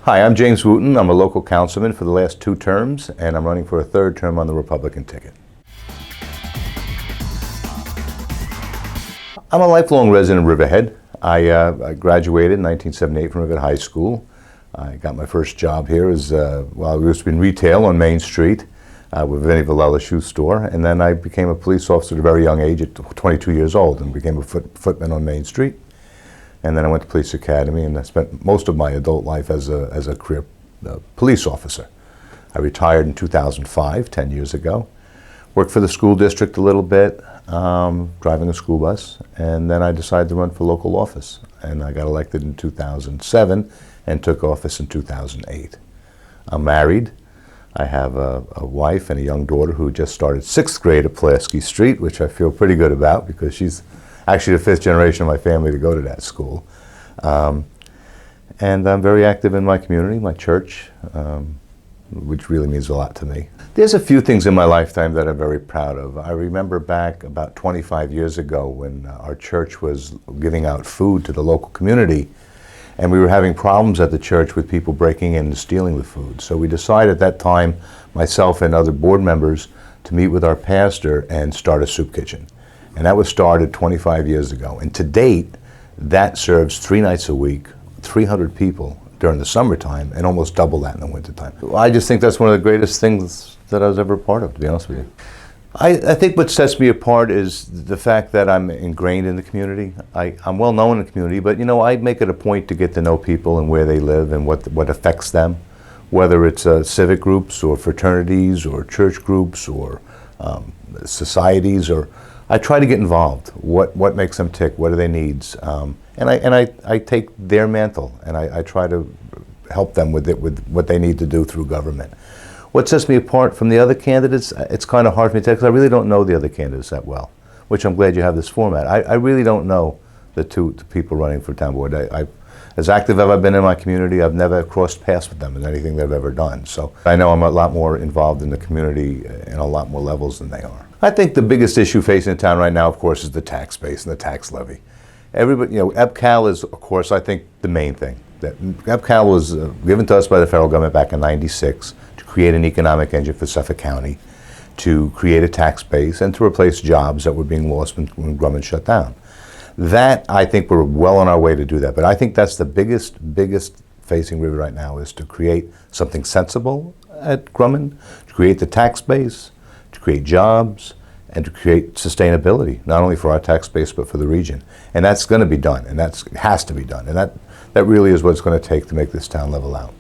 Hi, I'm James Wooten. I'm a local councilman for the last 2 terms, and I'm running for a 3rd term on the Republican ticket. I'm a lifelong resident of Riverhead. I graduated in 1978 from Riverhead High School. I got my first job here as, I was in retail on Main Street with Vinnie Villella shoe store, and then I became a police officer at a very young age at 22 years old and became a footman on Main Street. And then I went to police academy, and I spent most of my adult life as a career police officer. I retired in 2005, 10 years ago. Worked for the school district a little bit, driving a school bus, and then I decided to run for local office. And I got elected in 2007 and took office in 2008. I'm married. I have a wife and a young daughter who just started 6th grade at Pulaski Street, which I feel pretty good about because she's actually the 5th generation of my family to go to that school. And I'm very active in my community, my church, which really means a lot to me. There's a few things in my lifetime that I'm very proud of. I remember back about 25 years ago when our church was giving out food to the local community, and we were having problems at the church with people breaking in and stealing the food. So we decided at that time, myself and other board members, to meet with our pastor and start a soup kitchen. And that was started 25 years ago. And to date, that serves 3 nights a week, 300 people during the summertime, and almost double that in the wintertime. I just think that's one of the greatest things that I was ever a part of, to be honest with you. I think what sets me apart is the fact that I'm ingrained in the community. I'm well known in the community, but you know, I make it a point to get to know people and where they live and what affects them, whether it's civic groups or fraternities or church groups or societies, or I try to get involved. What makes them tick? What are their needs? And I take their mantle and I try to help them with what they need to do through government. What sets me apart from the other candidates, it's kind of hard for me to tell because I really don't know the other candidates that well, which I'm glad you have this format. I really don't know the people running for town board. As active as I've been in my community, I've never crossed paths with them in anything they've ever done. So I know I'm a lot more involved in the community in a lot more levels than they are. I think the biggest issue facing the town right now, of course, is the tax base and the tax levy. Everybody, you know, EPCAL is, of course, I think the main thing. That EPCAL was given to us by the federal government back in '96 to create an economic engine for Suffolk County, to create a tax base, and to replace jobs that were being lost when Grumman shut down. That, I think we're well on our way to do that. But I think that's the biggest facing River right now is to create something sensible at Grumman, to create the tax base, to create jobs, and to create sustainability, not only for our tax base, but for the region. And that's going to be done, and that has to be done. And that really is what it's going to take to make this town level out.